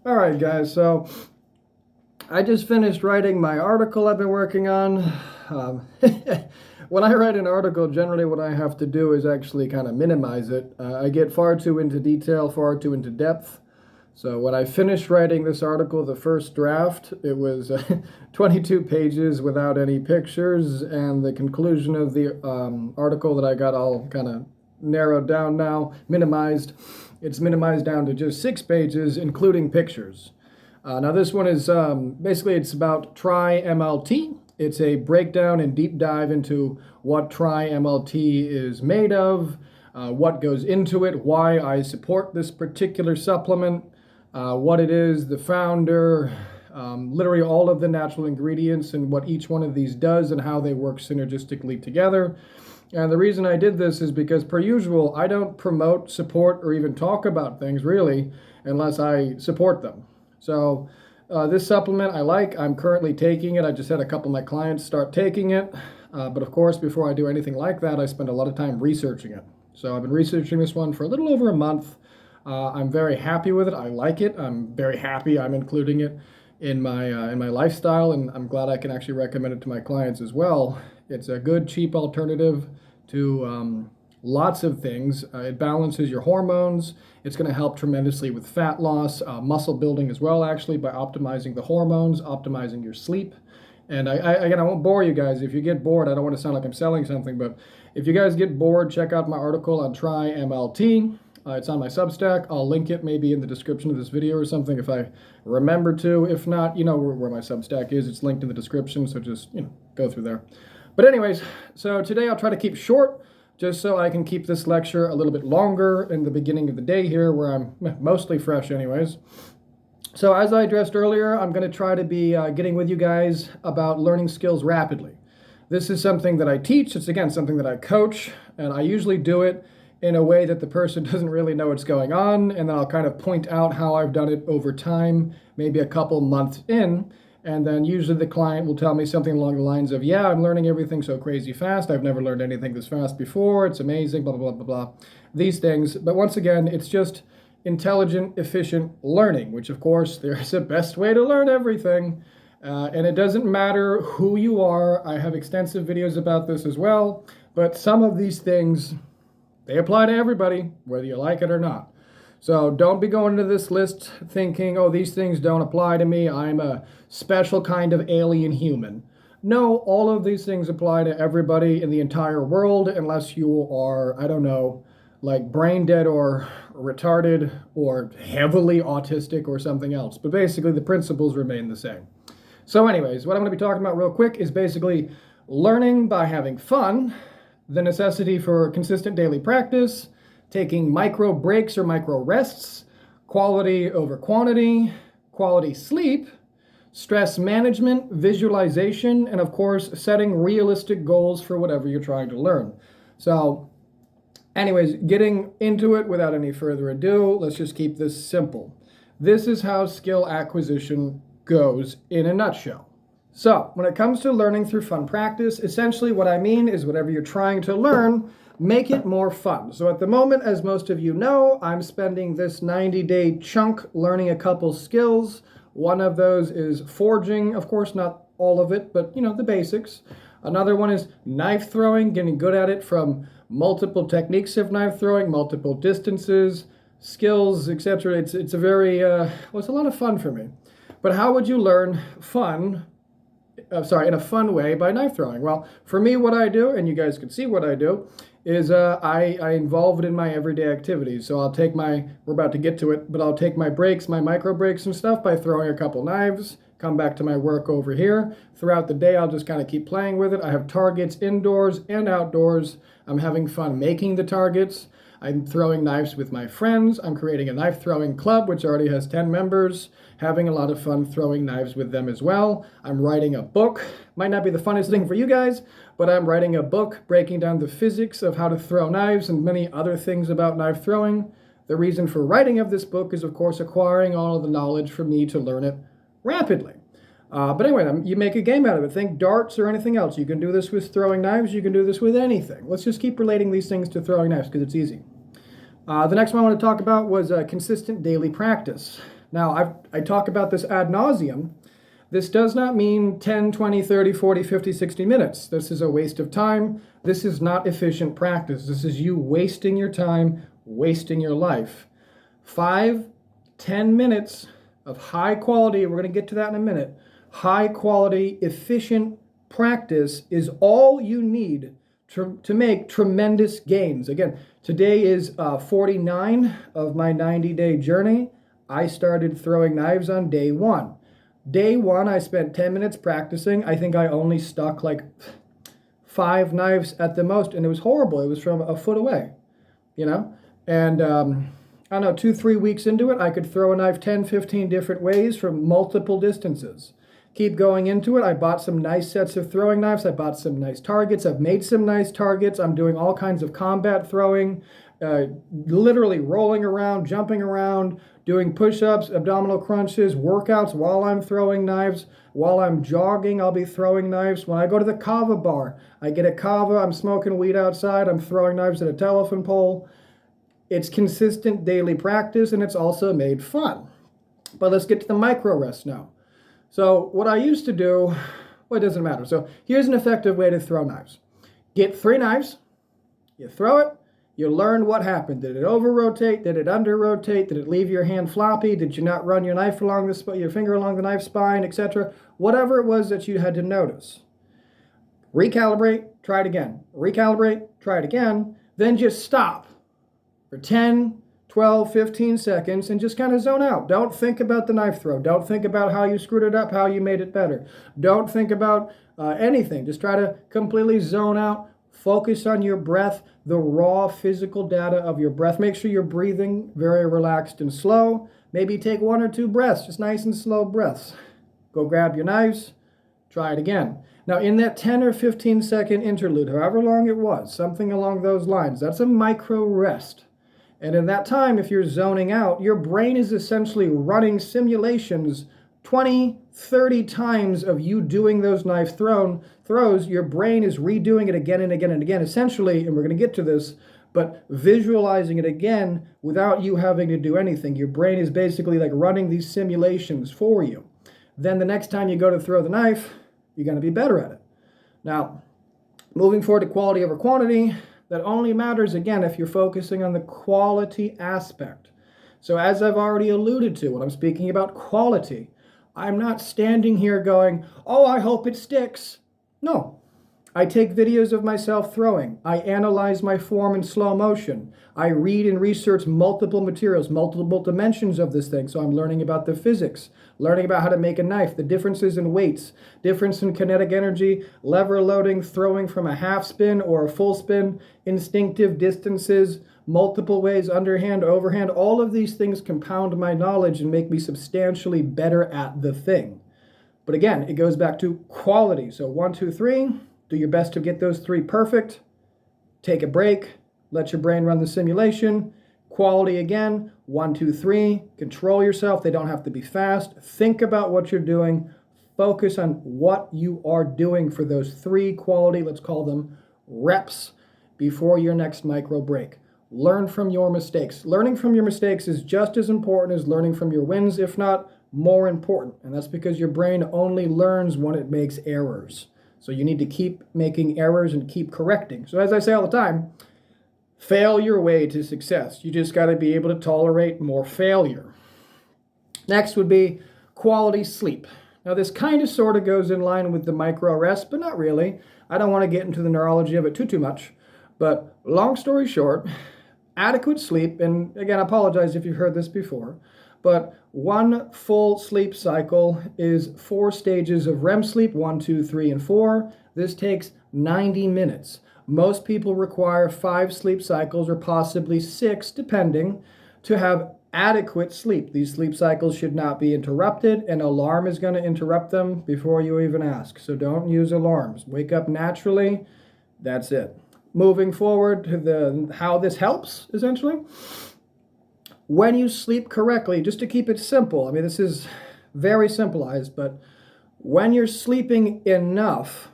All right, guys, so I just finished writing my article I've been working on. Um, when I write an article, generally what I have to do is actually kind of minimize it. I get far too into detail, far too into depth. So when I finished writing this article, the first draft, it was 22 pages without any pictures, and the conclusion of the article that I got all kind of narrowed down now, minimized. It's minimized down to just 6 pages, including pictures. Now this one is basically it's about tri-MLT. It's a breakdown and deep dive into what tri-MLT is made of, what goes into it, why I support this particular supplement, what it is, the founder, literally all of the natural ingredients and what each one of these does and how they work synergistically together. And the reason I did this is because, per usual, I don't promote, support, or even talk about things really unless I support them. So this supplement I like. I'm currently taking it. I just had a couple of my clients start taking it. But of course, before I do anything like that, I spend a lot of time researching it. So I've been researching this one for a little over a month. I'm very happy with it. I like it. I'm very happy I'm including it in my lifestyle, and I'm glad I can actually recommend it to my clients as well. It's a good, cheap alternative to lots of things. It balances your hormones. It's going to help tremendously with fat loss, muscle building as well, actually, by optimizing the hormones, optimizing your sleep. And again, I won't bore you guys. If you get bored, I don't want to sound like I'm selling something, but if you guys get bored, check out my article on tri-MLT. It's on my Substack. I'll link it maybe in the description of this video or something if I remember to. If not, you know where my Substack is. It's linked in the description, so just, go through there. But anyways, so today I'll try to keep short just so I can keep this lecture a little bit longer in the beginning of the day here where I'm mostly fresh anyways. So as I addressed earlier, I'm going to try to be getting with you guys about learning skills rapidly. This is something that I teach. It's, again, something that I coach, and I usually do it in a way that the person doesn't really know what's going on, and then I'll kind of point out how I've done it over time, maybe a couple months in, and then usually the client will tell me something along the lines of, yeah, I'm learning everything so crazy fast. I've never learned anything this fast before. It's amazing, blah, blah, blah, blah, blah. These things. But once again, it's just intelligent, efficient learning, which of course there's a best way to learn everything. And it doesn't matter who you are. I have extensive videos about this as well. But some of these things, they apply to everybody, whether you like it or not. So don't be going into this list thinking, oh, these things don't apply to me. I'm a special kind of alien human. No, all of these things apply to everybody in the entire world unless you are, I don't know, like brain dead or retarded or heavily autistic or something else. But basically the principles remain the same. So anyways, what I'm going to be talking about real quick is basically learning by having fun, the necessity for consistent daily practice, taking micro breaks or micro rests, quality over quantity, quality sleep, stress management, visualization, and of course, setting realistic goals for whatever you're trying to learn. So anyways, getting into it without any further ado, let's just keep this simple. This is how skill acquisition goes in a nutshell. So when it comes to learning through fun practice, essentially what I mean is whatever you're trying to learn, make it more fun. So at the moment, as most of you know, I'm spending this 90-day chunk learning a couple skills. One of those is forging, of course, not all of it, but the basics. Another one is knife throwing, getting good at it from multiple techniques of knife throwing, multiple distances, skills, etc. It's a very, it's a lot of fun for me. But how would you learn fun in a fun way by knife throwing? Well, for me, what I do, and you guys can see what I do, is I involve it in my everyday activities. So I'll take we're about to get to it, but I'll take my breaks, my micro breaks and stuff by throwing a couple knives, come back to my work over here. Throughout the day, I'll just kind of keep playing with it. I have targets indoors and outdoors. I'm having fun making the targets. I'm throwing knives with my friends. I'm creating a knife throwing club, which already has 10 members, having a lot of fun throwing knives with them as well. I'm writing a book. Might not be the funniest thing for you guys, but I'm writing a book breaking down the physics of how to throw knives and many other things about knife throwing. The reason for writing of this book is, of course, acquiring all of the knowledge for me to learn it rapidly. But anyway, you make a game out of it. Think darts or anything else. You can do this with throwing knives. You can do this with anything. Let's just keep relating these things to throwing knives because it's easy. The next one I want to talk about was consistent daily practice. Now, I talk about this ad nauseum. This does not mean 10, 20, 30, 40, 50, 60 minutes. This is a waste of time. This is not efficient practice. This is you wasting your time, wasting your life. 5, 10 minutes of high quality, we're going to get to that in a minute, high quality, efficient practice is all you need to make tremendous gains. Again, today is 49 of my 90-day journey. I started throwing knives on day 1. Day 1, I spent 10 minutes practicing. I think I only stuck like 5 knives at the most, and it was horrible. It was from a foot away, you know? And I don't know, 2-3 weeks into it, I could throw a knife 10, 15 different ways from multiple distances. Keep going into it. I bought some nice sets of throwing knives. I bought some nice targets. I've made some nice targets. I'm doing all kinds of combat throwing, literally rolling around, jumping around, doing push-ups, abdominal crunches, workouts while I'm throwing knives. While I'm jogging, I'll be throwing knives. When I go to the kava bar, I get a kava, I'm smoking weed outside, I'm throwing knives at a telephone pole. It's consistent daily practice, and it's also made fun. But let's get to the micro rest now. So what I used to do, well, it doesn't matter. So here's an effective way to throw knives. Get 3 knives, you throw it, you learn what happened. Did it over-rotate? Did it under-rotate? Did it leave your hand floppy? Did you not run your knife along your finger along the knife spine, etc.? Whatever it was that you had to notice. Recalibrate, try it again. Recalibrate, try it again. Then just stop for 10, 12, 15 seconds and just kind of zone out. Don't think about the knife throw. Don't think about how you screwed it up, how you made it better. Don't think about anything. Just try to completely zone out. Focus on your breath, the raw physical data of your breath. Make sure you're breathing very relaxed and slow. Maybe take 1 or 2 breaths, just nice and slow breaths. Go grab your knives, try it again. Now in that 10 or 15 second interlude, however long it was, something along those lines, that's a micro rest. And in that time, if you're zoning out, your brain is essentially running simulations 20, 30 times of you doing those knife throws. Your brain is redoing it again and again and again, essentially, and we're going to get to this, but visualizing it again without you having to do anything. Your brain is basically like running these simulations for you. Then the next time you go to throw the knife, you're going to be better at it. Now, moving forward to quality over quantity, that only matters, again, if you're focusing on the quality aspect. So as I've already alluded to, when I'm speaking about quality, I'm not standing here going, oh, I hope it sticks. No. I take videos of myself throwing. I analyze my form in slow motion. I read and research multiple materials, multiple dimensions of this thing. So I'm learning about the physics, learning about how to make a knife, the differences in weights, difference in kinetic energy, lever loading, throwing from a half spin or a full spin, instinctive distances, multiple ways, underhand, overhand. All of these things compound my knowledge and make me substantially better at the thing. But again, it goes back to quality. So 1, 2, 3. Do your best to get those 3 perfect. Take a break. Let your brain run the simulation. Quality again. 1, 2, 3. Control yourself. They don't have to be fast. Think about what you're doing. Focus on what you are doing for those 3 quality, let's call them reps, before your next micro break. Learn from your mistakes. Learning from your mistakes is just as important as learning from your wins, if not more important. And that's because your brain only learns when it makes errors. So you need to keep making errors and keep correcting. So as I say all the time, fail your way to success. You just got to be able to tolerate more failure. Next would be quality sleep. Now this kind of sort of goes in line with the micro rest, but not really. I don't want to get into the neurology of it too much. But long story short, adequate sleep, and again, I apologize if you've heard this before, but 1 full sleep cycle is 4 stages of REM sleep, 1, 2, 3, and 4. This takes 90 minutes. Most people require 5 sleep cycles or possibly 6, depending, to have adequate sleep. These sleep cycles should not be interrupted. An alarm is going to interrupt them before you even ask. So don't use alarms. Wake up naturally. That's it. Moving forward to how this helps, essentially. When you sleep correctly, just to keep it simple, I mean, this is very simplified, but when you're sleeping enough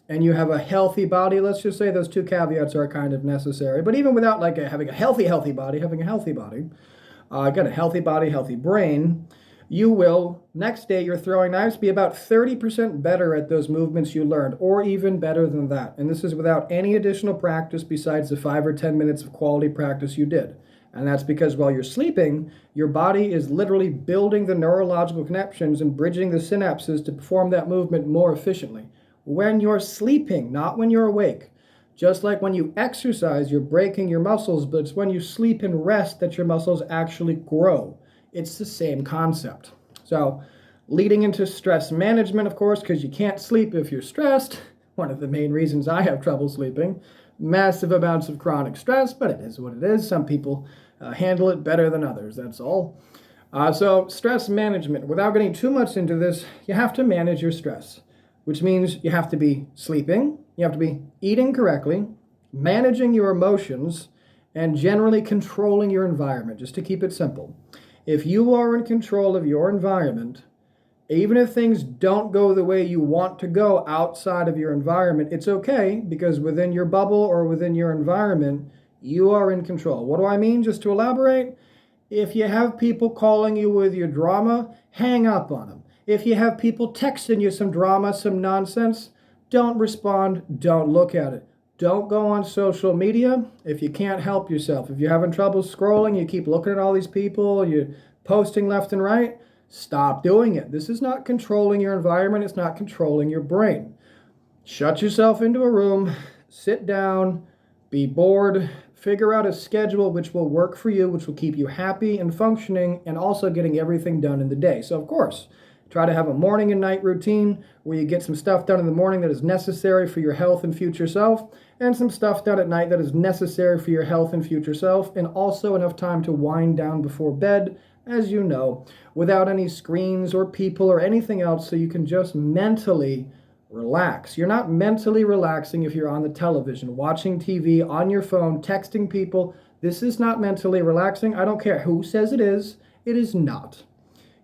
and you have a healthy body, let's just say those 2 caveats are kind of necessary, but even without like having a healthy body, having a healthy body, got a healthy body, healthy brain, you will, next day you're throwing knives, be about 30% better at those movements you learned, or even better than that. And this is without any additional practice besides the 5 or 10 minutes of quality practice you did. And that's because while you're sleeping, your body is literally building the neurological connections and bridging the synapses to perform that movement more efficiently. When you're sleeping, not when you're awake. Just like when you exercise, you're breaking your muscles, but it's when you sleep and rest that your muscles actually grow. It's the same concept. So, leading into stress management, of course, because you can't sleep if you're stressed. One of the main reasons I have trouble sleeping. Massive amounts of chronic stress, but it is what it is. Some people handle it better than others, that's all. So, stress management. Without getting too much into this, you have to manage your stress, which means you have to be sleeping, you have to be eating correctly, managing your emotions, and generally controlling your environment, just to keep it simple. If you are in control of your environment, even if things don't go the way you want to go outside of your environment, it's okay, because within your bubble or within your environment, you are in control. What do I mean? Just to elaborate, if you have people calling you with your drama, hang up on them. If you have people texting you some drama, some nonsense, don't respond, don't look at it. Don't go on social media if you can't help yourself. If you're having trouble scrolling, you keep looking at all these people, you're posting left and right, stop doing it. This is not controlling your environment, it's not controlling your brain. Shut yourself into a room, sit down, be bored, figure out a schedule which will work for you, which will keep you happy and functioning, and also getting everything done in the day. So of course, try to have a morning and night routine where you get some stuff done in the morning that is necessary for your health and future self, and some stuff done at night that is necessary for your health and future self, and also enough time to wind down before bed, as you know, without any screens or people or anything else, so you can just mentally relax. You're not mentally relaxing if you're on the television, watching TV, on your phone, texting people. This is not mentally relaxing. I don't care who says it is. It is not.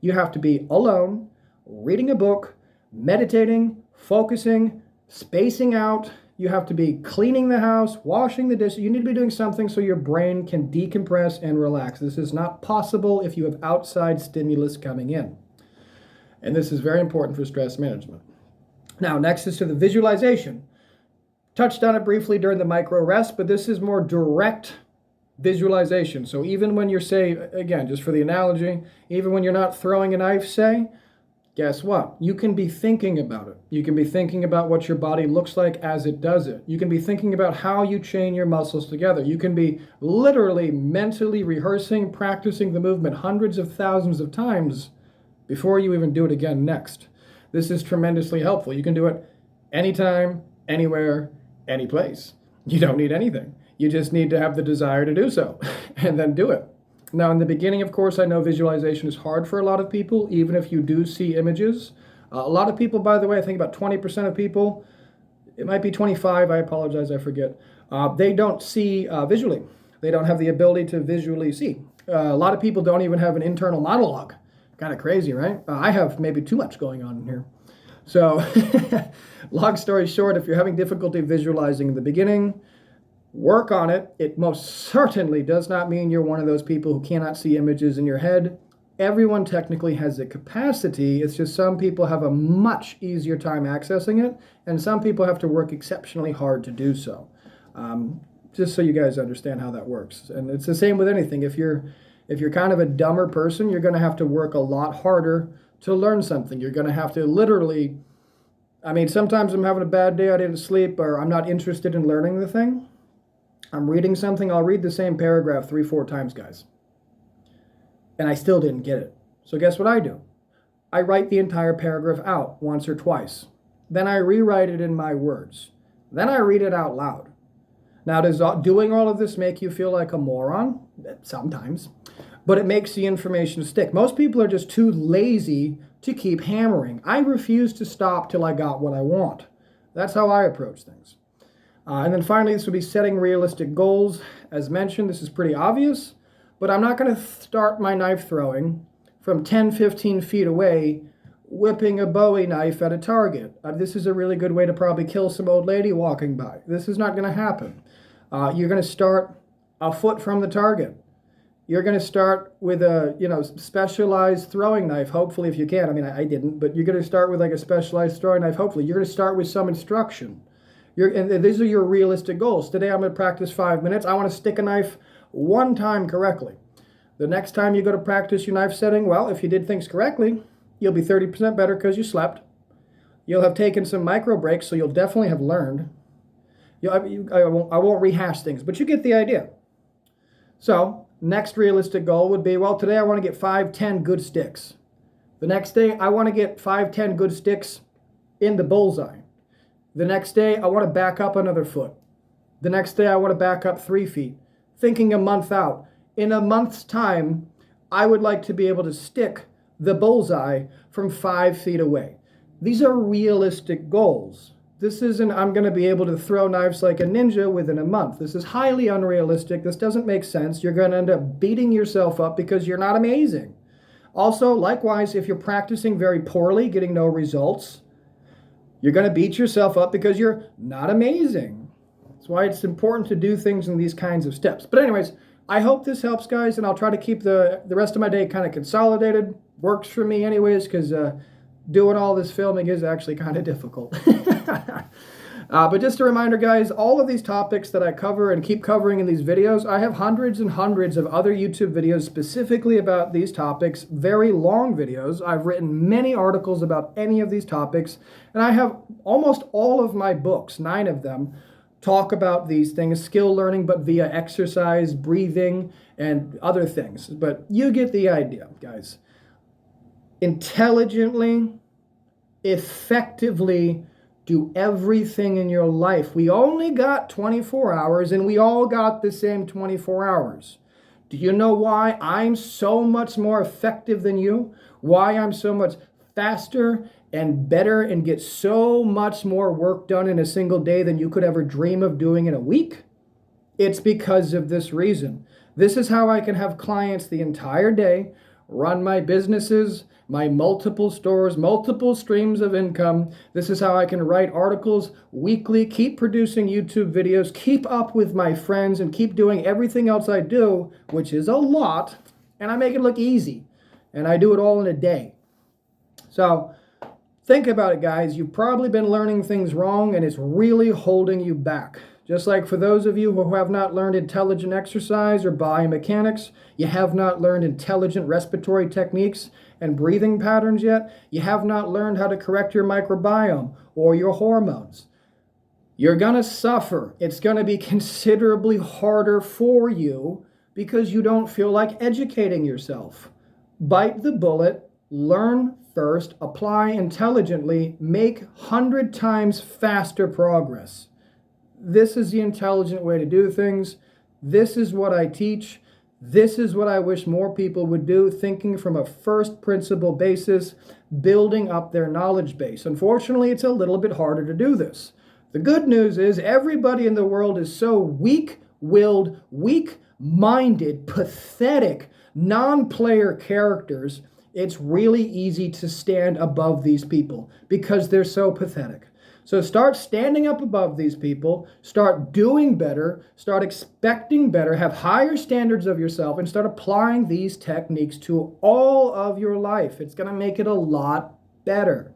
You have to be alone, reading a book, meditating, focusing, spacing out. You have to be cleaning the house, washing the dishes. You need to be doing something so your brain can decompress and relax. This is not possible if you have outside stimulus coming in. And this is very important for stress management. Now, next is to the visualization. Touched on it briefly during the micro rest, but this is more direct visualization. So even when you're, say, again, just for the analogy, even when you're not throwing a knife, say, guess what? You can be thinking about it. You can be thinking about what your body looks like as it does it. You can be thinking about how you chain your muscles together. You can be literally mentally rehearsing, practicing the movement hundreds of thousands of times before you even do it again next. This is tremendously helpful. You can do it anytime, anywhere, any place. You don't need anything. You just need to have the desire to do so and then do it. Now, in the beginning, of course, I know visualization is hard for a lot of people, even if you do see images. A lot of people, by the way, I think about 20% of people, it might be 25, I apologize, I forget, they don't see visually. They don't have the ability to visually see. A lot of people don't even have an internal monologue. Kind of crazy, right? I have maybe too much going on in here. So, long story short, if you're having difficulty visualizing in the beginning, work on it. It most certainly does not mean you're one of those people who cannot see images in your head. Everyone technically has the capacity. It's just some people have a much easier time accessing it, and some people have to work exceptionally hard to do so. Just so you guys understand how that works. And it's the same with anything. If you're kind of a dumber person, you're going to have to work a lot harder to learn something. You're going to have to literally, sometimes I'm having a bad day, I didn't sleep, or I'm not interested in learning the thing. I'm reading something, I'll read the same paragraph 3-4 times, guys. And I still didn't get it. So guess what I do? I write the entire paragraph out once or twice. Then I rewrite it in my words. Then I read it out loud. Now, does doing all of this make you feel like a moron? Sometimes. But it makes the information stick. Most people are just too lazy to keep hammering. I refuse to stop till I got what I want. That's how I approach things. And then finally, this would be setting realistic goals. As mentioned, this is pretty obvious, but I'm not going to start my knife throwing from 10, 15 feet away, whipping a Bowie knife at a target. This is a really good way to probably kill some old lady walking by. This is not going to happen. You're going to start a foot from the target. You're going to start with a, specialized throwing knife, hopefully, if you can. I mean, I didn't, but you're going to start with like a specialized throwing knife, hopefully. You're going to start with some instruction. And these are your realistic goals. Today I'm going to practice 5 minutes. I want to stick a knife one time correctly. The next time you go to practice your knife setting, well, if you did things correctly, you'll be 30% better because you slept. You'll have taken some micro breaks, so you'll definitely have learned. I won't rehash things, but you get the idea. So, next realistic goal would be, well, today I want to get 5-10 good sticks. The next day, I want to get 5-10 good sticks in the bullseye. The next day, I want to back up another foot. The next day, I want to back up 3 feet. Thinking a month out. In a month's time, I would like to be able to stick the bullseye from 5 feet away. These are realistic goals. This isn't, I'm going to be able to throw knives like a ninja within a month. This is highly unrealistic. This doesn't make sense. You're going to end up beating yourself up because you're not amazing. Also, likewise, if you're practicing very poorly, getting no results, you're going to beat yourself up because you're not amazing. That's why it's important to do things in these kinds of steps. But anyways, I hope this helps, guys, and I'll try to keep the rest of my day kind of consolidated. Works for me anyways, because doing all this filming is actually kind of difficult. But just a reminder, guys, all of these topics that I cover and keep covering in these videos, I have hundreds and hundreds of other YouTube videos specifically about these topics, very long videos. I've written many articles about any of these topics, and I have almost all of my books, 9 of them, talk about these things, skill learning, but via exercise, breathing, and other things. But you get the idea, guys. Intelligently, effectively, do everything in your life. We only got 24 hours, and we all got the same 24 hours. Do you know why I'm so much more effective than you? Why I'm so much faster and better and get so much more work done in a single day than you could ever dream of doing in a week? It's because of this reason. This is how I can have clients the entire day, run my businesses, my multiple stores, multiple streams of income. This is how I can write articles weekly, keep producing YouTube videos, keep up with my friends, and keep doing everything else I do, which is a lot, and I make it look easy. And I do it all in a day. So think about it, guys. You've probably been learning things wrong, and it's really holding you back. Just like for those of you who have not learned intelligent exercise or biomechanics, you have not learned intelligent respiratory techniques and breathing patterns yet, you have not learned how to correct your microbiome or your hormones. You're going to suffer. It's going to be considerably harder for you because you don't feel like educating yourself. Bite the bullet, learn first, apply intelligently, make 100 times faster progress. This is the intelligent way to do things. This is what I teach. This is what I wish more people would do, thinking from a first principle basis, building up their knowledge base. Unfortunately, it's a little bit harder to do this. The good news is everybody in the world is so weak-willed, weak-minded, pathetic, non-player characters, it's really easy to stand above these people because they're so pathetic. So start standing up above these people, start doing better, start expecting better, have higher standards of yourself, and start applying these techniques to all of your life. It's going to make it a lot better.